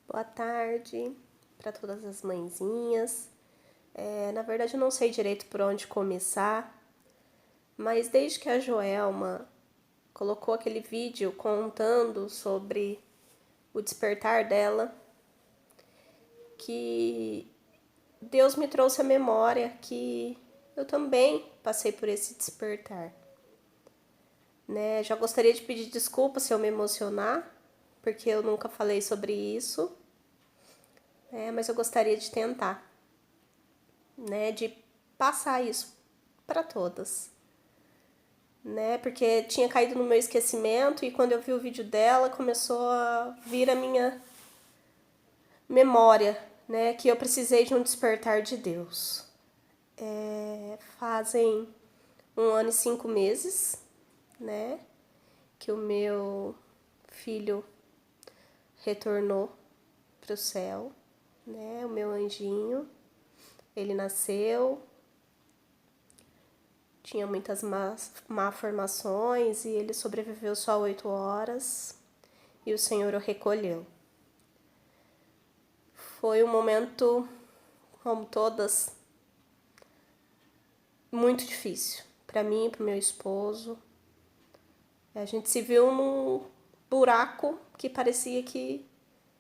Boa tarde para todas as mãezinhas. Na verdade, eu não sei direito por onde começar, mas desde que a Joelma colocou aquele vídeo contando sobre o despertar dela, que Deus me trouxe à memória que eu também passei por esse despertar. Já gostaria de pedir desculpa se eu me emocionar, porque eu nunca falei sobre isso, mas eu gostaria de tentar, de passar isso para todas, porque tinha caído no meu esquecimento e quando eu vi o vídeo dela começou a vir a minha memória, que eu precisei de um despertar de Deus. Fazem 1 ano e 5 meses, que o meu filho retornou para o céu, o meu anjinho. Ele nasceu, tinha muitas malformações e ele sobreviveu só 8 horas e o Senhor o recolheu. Foi um momento, como todas, muito difícil para mim e para o meu esposo. A gente se viu num buraco que parecia que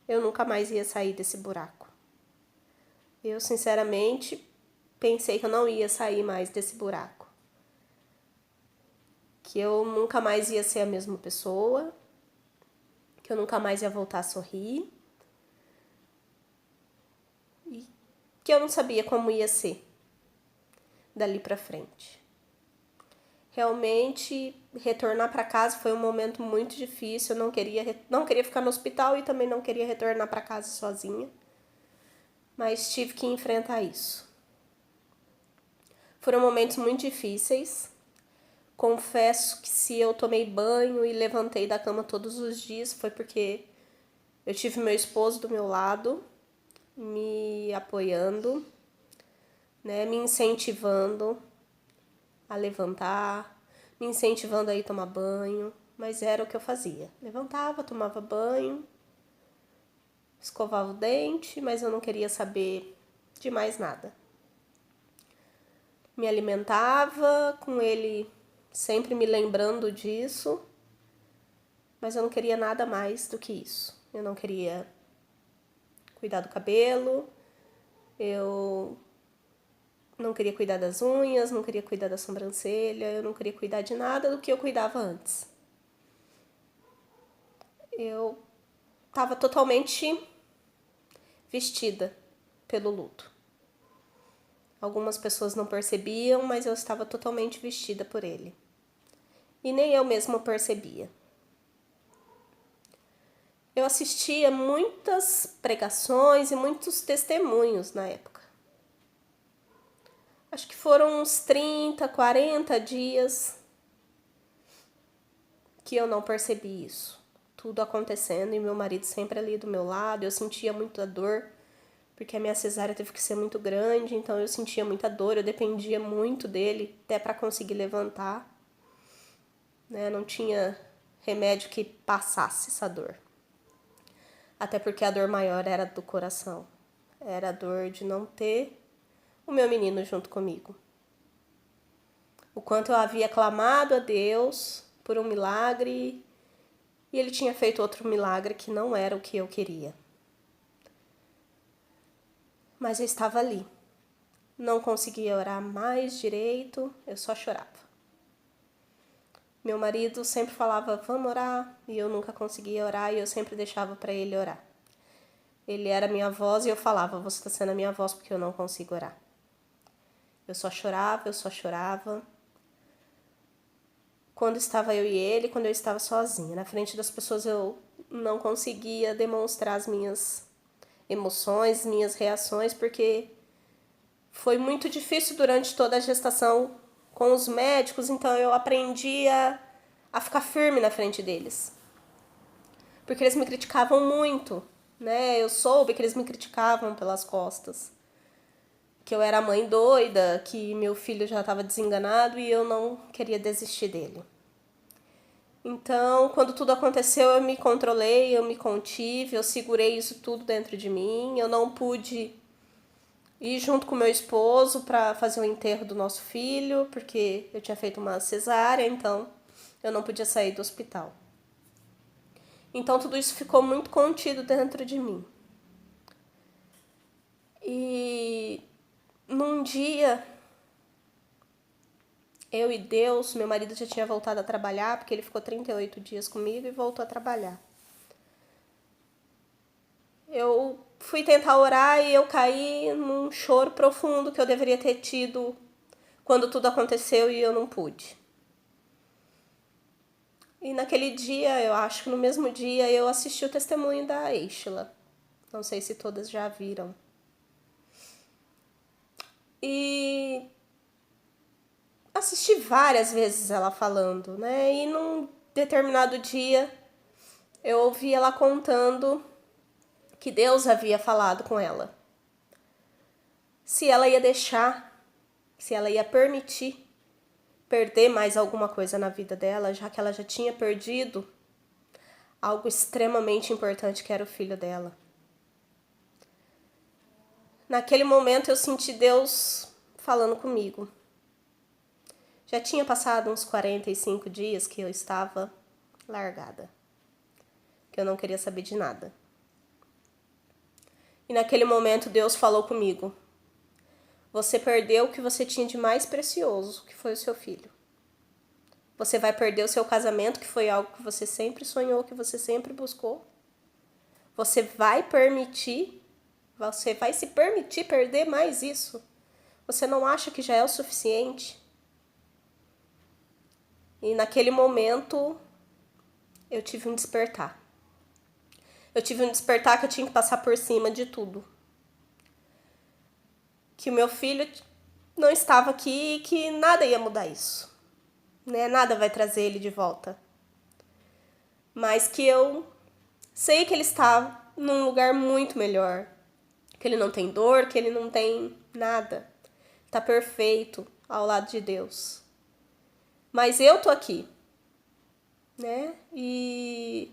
eu nunca mais ia sair desse buraco. Eu, sinceramente, pensei que eu não ia sair mais desse buraco. Que eu nunca mais ia ser a mesma pessoa, que eu nunca mais ia voltar a sorrir, e que eu não sabia como ia ser dali pra frente. Realmente, retornar para casa foi um momento muito difícil. Eu não queria ficar no hospital e também não queria retornar para casa sozinha, mas tive que enfrentar isso. Foram momentos muito difíceis. Confesso que se eu tomei banho e levantei da cama todos os dias foi porque eu tive meu esposo do meu lado, me apoiando, me incentivando a levantar, me incentivando a ir tomar banho, mas era o que eu fazia. Levantava, tomava banho, escovava o dente, mas eu não queria saber de mais nada. Me alimentava com ele sempre me lembrando disso, mas eu não queria nada mais do que isso. Eu não queria cuidar do cabelo, eu não queria cuidar das unhas, não queria cuidar da sobrancelha, eu não queria cuidar de nada do que eu cuidava antes. Eu estava totalmente vestida pelo luto. Algumas pessoas não percebiam, mas eu estava totalmente vestida por ele. E nem eu mesma percebia. Eu assistia muitas pregações e muitos testemunhos na época. Acho que foram uns 30, 40 dias que eu não percebi isso. Tudo acontecendo e meu marido sempre ali do meu lado. Eu sentia muita dor, porque a minha cesárea teve que ser muito grande, então eu sentia muita dor, eu dependia muito dele até para conseguir levantar. Não tinha remédio que passasse essa dor. Até porque a dor maior era do coração. Era a dor de não ter o meu menino junto comigo. O quanto eu havia clamado a Deus por um milagre e ele tinha feito outro milagre que não era o que eu queria. Mas eu estava ali. Não conseguia orar mais direito, eu só chorava. Meu marido sempre falava, vamos orar, e eu nunca conseguia orar e eu sempre deixava para ele orar. Ele era minha voz e eu falava, você está sendo a minha voz porque eu não consigo orar. Eu só chorava. Quando estava eu e ele, quando eu estava sozinha. Na frente das pessoas eu não conseguia demonstrar as minhas emoções, minhas reações, porque foi muito difícil durante toda a gestação com os médicos, então eu aprendi a ficar firme na frente deles. Porque eles me criticavam muito, Eu soube que eles me criticavam pelas costas. Que eu era mãe doida, que meu filho já estava desenganado e eu não queria desistir dele. Então, quando tudo aconteceu, eu me controlei, eu me contive, eu segurei isso tudo dentro de mim. Eu não pude ir junto com meu esposo para fazer o enterro do nosso filho, porque eu tinha feito uma cesárea, então eu não podia sair do hospital. Então, tudo isso ficou muito contido dentro de mim. E num dia, eu e Deus, meu marido já tinha voltado a trabalhar, porque ele ficou 38 dias comigo e voltou a trabalhar. Eu fui tentar orar e eu caí num choro profundo que eu deveria ter tido quando tudo aconteceu e eu não pude. E naquele dia, eu acho que no mesmo dia, eu assisti o testemunho da Eixla. Não sei se todas já viram. E assisti várias vezes ela falando, né? E num determinado dia, eu ouvi ela contando que Deus havia falado com ela. Se ela ia deixar, se ela ia permitir perder mais alguma coisa na vida dela, já que ela já tinha perdido algo extremamente importante que era o filho dela. Naquele momento eu senti Deus falando comigo. Já tinha passado uns 45 dias que eu estava largada, que eu não queria saber de nada. E naquele momento Deus falou comigo: você perdeu o que você tinha de mais precioso, que foi o seu filho. Você vai perder o seu casamento, que foi algo que você sempre sonhou, que você sempre buscou. Você vai se permitir perder mais isso. Você não acha que já é o suficiente? E naquele momento eu tive um despertar. Eu tive um despertar que eu tinha que passar por cima de tudo. Que o meu filho não estava aqui e que nada ia mudar isso. Né? Nada vai trazer ele de volta. Mas que eu sei que ele está num lugar muito melhor. Que ele não tem dor, que ele não tem nada. Está perfeito ao lado de Deus. Mas eu tô aqui, né? E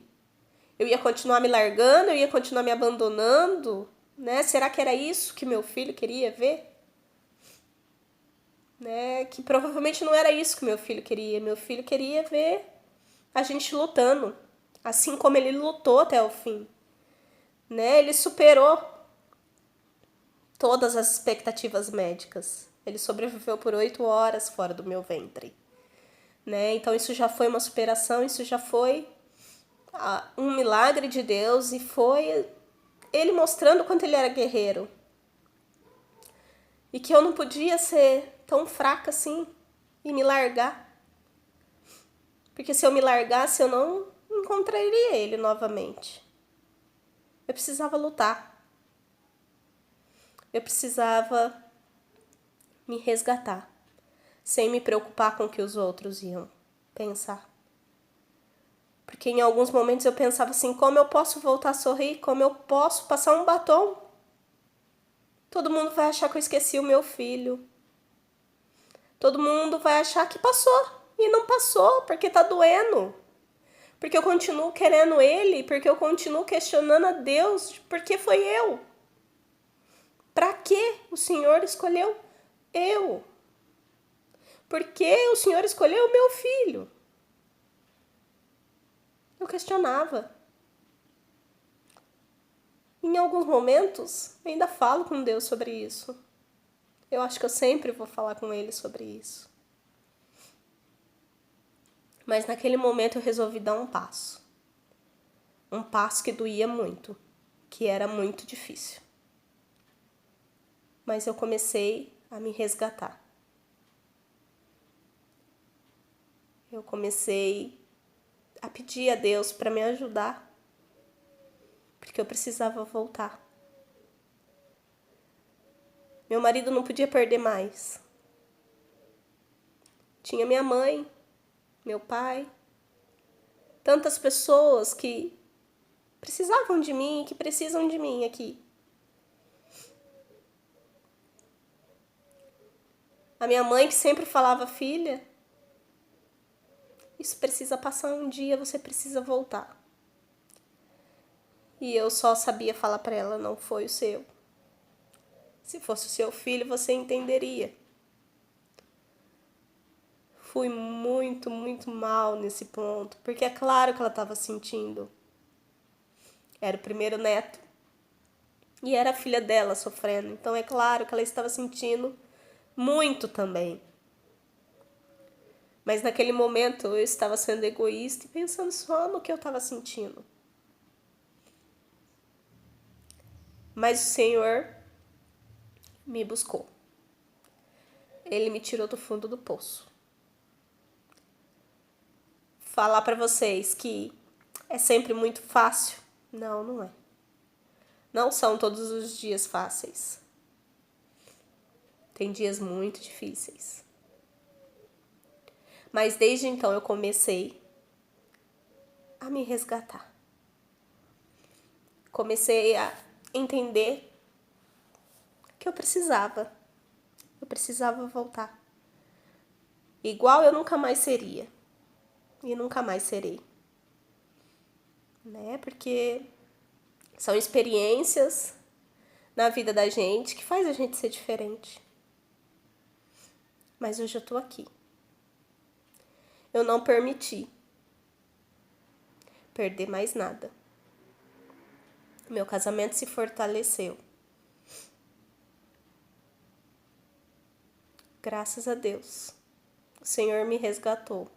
eu ia continuar me largando, eu ia continuar me abandonando, né? Será que era isso que meu filho queria ver? Né? Que provavelmente não era isso que meu filho queria. Meu filho queria ver a gente lutando, assim como ele lutou até o fim, né? Ele superou todas as expectativas médicas. Ele sobreviveu por 8 horas fora do meu ventre, né? Então isso já foi uma superação, isso já foi um milagre de Deus e foi ele mostrando o quanto ele era guerreiro. E que eu não podia ser tão fraca assim e me largar. Porque se eu me largasse, eu não encontraria ele novamente. Eu precisava lutar. Eu precisava me resgatar, sem me preocupar com o que os outros iam pensar. Porque em alguns momentos eu pensava assim, como eu posso voltar a sorrir? Como eu posso passar um batom? Todo mundo vai achar que eu esqueci o meu filho. Todo mundo vai achar que passou. E não passou, porque tá doendo. Porque eu continuo querendo ele, porque eu continuo questionando a Deus, porque foi eu. Pra que o Senhor escolheu eu? Porque o Senhor escolheu o meu filho? Eu questionava. Em alguns momentos, ainda falo com Deus sobre isso. Eu acho que eu sempre vou falar com Ele sobre isso. Mas naquele momento eu resolvi dar um passo. Um passo que doía muito, que era muito difícil. Mas eu comecei a me resgatar. Eu comecei a pedir a Deus para me ajudar, porque eu precisava voltar. Meu marido não podia perder mais. Tinha minha mãe, meu pai, tantas pessoas que precisavam de mim, que precisam de mim aqui. A minha mãe que sempre falava, filha, isso precisa passar um dia, você precisa voltar. E eu só sabia falar para ela, não foi o seu. Se fosse o seu filho, você entenderia. Fui muito, muito mal nesse ponto, porque é claro que ela estava sentindo. Era o primeiro neto e era a filha dela sofrendo, então é claro que ela estava sentindo muito também. Mas naquele momento eu estava sendo egoísta e pensando só no que eu estava sentindo. Mas o Senhor me buscou. Ele me tirou do fundo do poço. Falar para vocês que é sempre muito fácil? Não, não é. Não são todos os dias fáceis. Tem dias muito difíceis. Mas desde então eu comecei a me resgatar. Comecei a entender que eu precisava voltar. Igual eu nunca mais seria. E nunca mais serei. Né? Porque são experiências na vida da gente que faz a gente ser diferente. Mas hoje eu tô aqui. Eu não permiti perder mais nada. Meu casamento se fortaleceu. Graças a Deus. O Senhor me resgatou.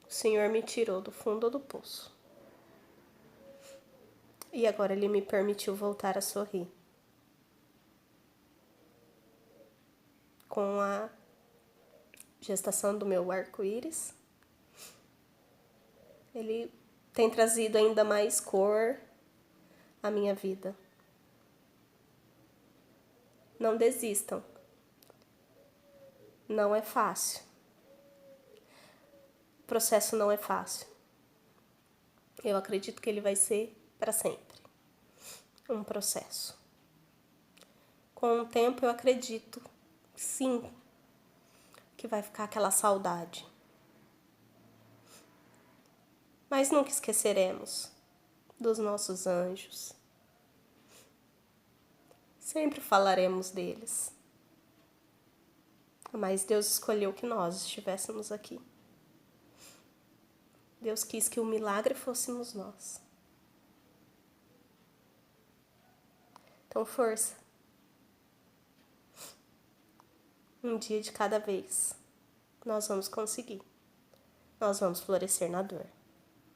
O Senhor me tirou do fundo do poço. E agora Ele me permitiu voltar a sorrir. Com a gestação do meu arco-íris, Ele tem trazido ainda mais cor à minha vida. Não desistam. Não é fácil. O processo não é fácil. Eu acredito que ele vai ser para sempre um processo. Com o tempo eu acredito, sim, que vai ficar aquela saudade. Mas nunca esqueceremos dos nossos anjos. Sempre falaremos deles. Mas Deus escolheu que nós estivéssemos aqui. Deus quis que o milagre fôssemos nós. Então, força. Um dia de cada vez. Nós vamos conseguir. Nós vamos florescer na dor.